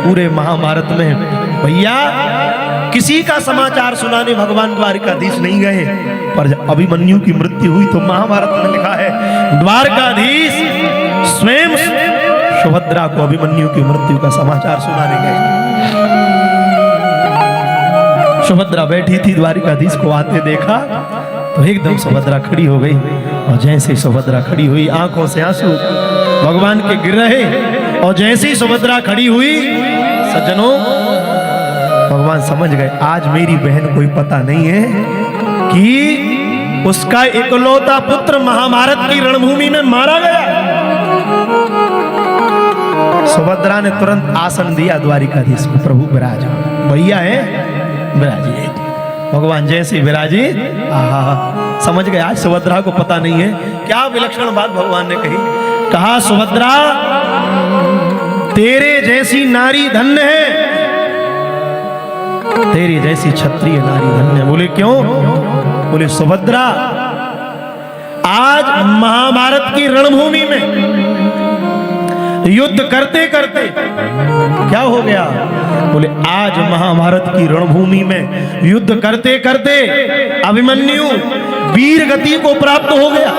पूरे महाभारत में भैया किसी का समाचार सुनाने भगवान द्वारकाधीश नहीं गए, पर जब अभिमन्यु की मृत्यु हुई तो महाभारत में लिखा है द्वारकाधीश स्वयं सुभद्रा को अभिमन्यु की मृत्यु का समाचार सुनाने गए। सुभद्रा बैठी थी, द्वारकाधीश को आते देखा तो एकदम सुभद्रा खड़ी हो गई, और जैसे सुभद्रा खड़ी हुई आंखों से आंसू भगवान के गिर रहे, और जैसे ही सुभद्रा खड़ी हुई सज्जनों भगवान समझ गए आज मेरी बहन कोई पता नहीं है कि उसका इकलौता पुत्र महाभारत की रणभूमि में मारा गया। सुभद्रा ने तुरंत आसन दिया द्वारिकाधीश को, प्रभु विराज भैया है विराजिए। भगवान जैसे विराजी समझ गए आज सुभद्रा को पता नहीं है। क्या विलक्षण बात भगवान ने कही, कहा सुभद्रा तेरे जैसी नारी धन्य है, तेरी जैसी क्षत्रिय नारी धन्य। बोले क्यों? बोले सुभद्रा आज महाभारत की रणभूमि में युद्ध करते करते क्या हो गया? बोले आज महाभारत की रणभूमि में युद्ध करते करते अभिमन्यु वीर गति को प्राप्त हो गया।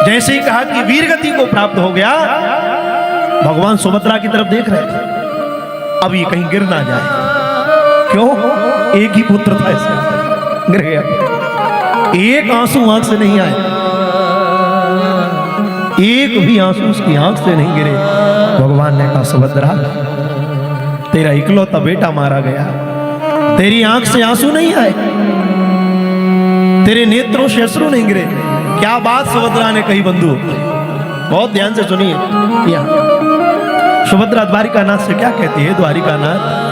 जैसे ही कहा कि वीर गति को प्राप्त हो गया, भगवान सुभद्रा की तरफ देख रहे थे अब ये कहीं गिर ना जाए। क्यों? एक ही पुत्र था, इसका गिर गया। एक आंसू आंख से नहीं आए, एक भी आंसू उसकी आंख से नहीं गिरे। भगवान ने कहा सुभद्रा तेरा इकलौता बेटा मारा गया, तेरी आंख से आंसू नहीं आए, तेरे नेत्रों से अश्रु नहीं गिरे। क्या बात सुभद्रा ने कही बंधु, बहुत ध्यान से सुनिए। सुभद्रा द्वारिकानाथ से क्या कहती है, द्वारिकानाथ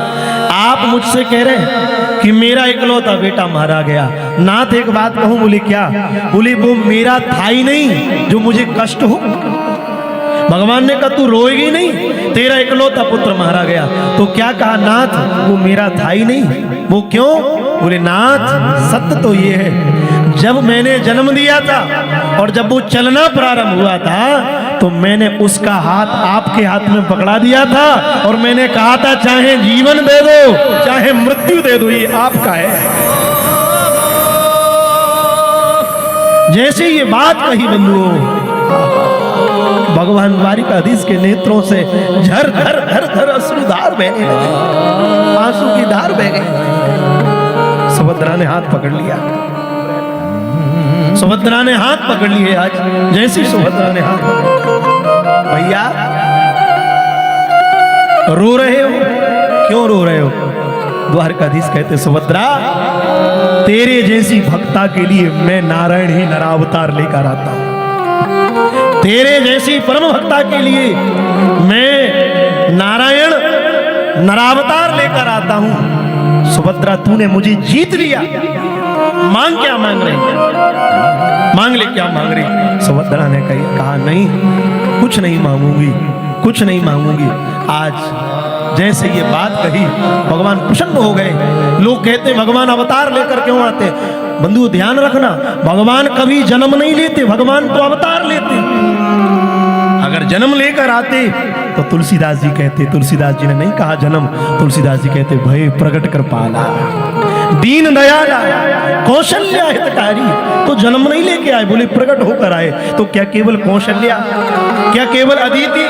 आप मुझसे कह रहे हैं कि मेरा इकलौता बेटा मारा गया। नाथ एक बात कहूं, बोले क्या? बोले वो मेरा था ही नहीं जो मुझे कष्ट हो। भगवान ने कहा तू रोएगी नहीं, तेरा इकलौता पुत्र मारा गया। तो क्या कहा नाथ वो मेरा था ही नहीं। वो क्यों? बोले नाथ सत्य तो ये है जब मैंने जन्म दिया था और जब वो चलना प्रारंभ हुआ था तो मैंने उसका हाथ आपके हाथ में पकड़ा दिया था और मैंने कहा था चाहे जीवन दे दो चाहे मृत्यु दे दो, ये आपका है। जैसे ये बात कही बंधुओं, भगवान द्वारिकाधीश के नेत्रों से झर झर झर झर अश्रुधार बहने लगे, आंसू की धार बह गई। सुभद्रा ने हाथ पकड़ लिया, सुभद्रा ने हाथ पकड़ लिए। आज जैसी सुभद्रा ने हाथ भैया रो रहे हो, क्यों रो रहे हो? द्वारकाधीश कहते सुभद्रा तेरे जैसी भक्ता के लिए मैं नारायण ही नरावतार लेकर आता हूं। तेरे जैसी परम भक्ता के लिए मैं नारायण नरावतार लेकर आता हूं। सुभद्रा तूने मुझे जीत लिया, मांग क्या मांग रही, मांग ले क्या मांग रही? सुभद्रा ने कहा नहीं कुछ नहीं मांगूंगी, कुछ नहीं मांगूंगी। आज जैसे ये बात कही भगवान प्रसन्न हो गए। लोग कहते भगवान अवतार लेकर क्यों आते? बंधु ध्यान रखना, भगवान कभी जन्म नहीं लेते, भगवान तो अवतार लेते। अगर जन्म लेकर आते तो तुलसीदास जी कहते, तुलसीदास जी ने नहीं कहा जन्म, तुलसीदास जी कहते भय प्रकट कर पाला दीन दयाला कौशल्या हितकारी। तो जन्म नहीं लेके आए, बोले प्रकट होकर आए। तो क्या केवल कौशल्या, क्या केवल अदिति,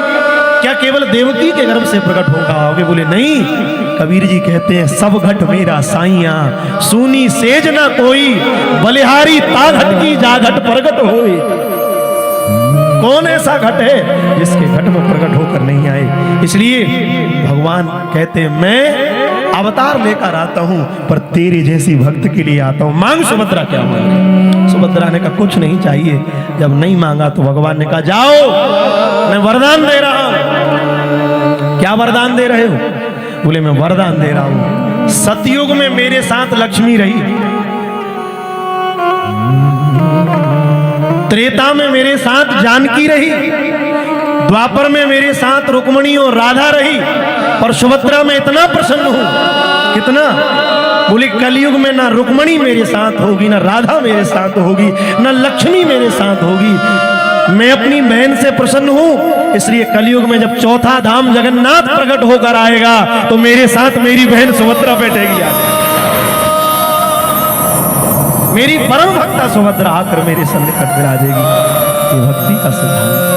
क्या केवल देवकी के गर्भ से प्रकट होगा? बोले नहीं, कबीर जी कहते हैं सब घट मेरा साइया सुनी सेज ना कोई बलिहारी ता घट की जा घट प्रकट होए। कौन ऐसा घट है जिसके घट में प्रकट होकर नहीं आए? इसलिए भगवान कहते हैं मैं अवतार लेकर आता हूं पर तेरे जैसी भक्त के लिए आता हूं। मांग सुभद्रा क्या मांगे? सुभद्रा ने कहा कुछ नहीं चाहिए। जब नहीं मांगा तो भगवान ने कहा जाओ मैं वरदान दे रहा हूं। क्या वरदान दे रहे हो? बोले मैं वरदान दे रहा हूं सतयुग में मेरे साथ लक्ष्मी रही, त्रेता में मेरे साथ जानकी रही, द्वापर में मेरे साथ रुक्मणी और राधा रही, और सुभद्रा में इतना प्रसन्न हूं। कितना? बोले कलयुग में ना रुक्मणी मेरे साथ होगी, ना राधा मेरे साथ होगी, ना लक्ष्मी मेरे साथ होगी। मैं अपनी बहन से प्रसन्न हूं, इसलिए कलयुग में जब चौथा धाम जगन्नाथ प्रकट होकर आएगा तो मेरे साथ मेरी बहन सुभद्रा बैठेगी। मेरी परम भक्ता सुभद्रा आकर मेरे सन्निकट विराजेगी। ये भक्ति का सिद्धांत।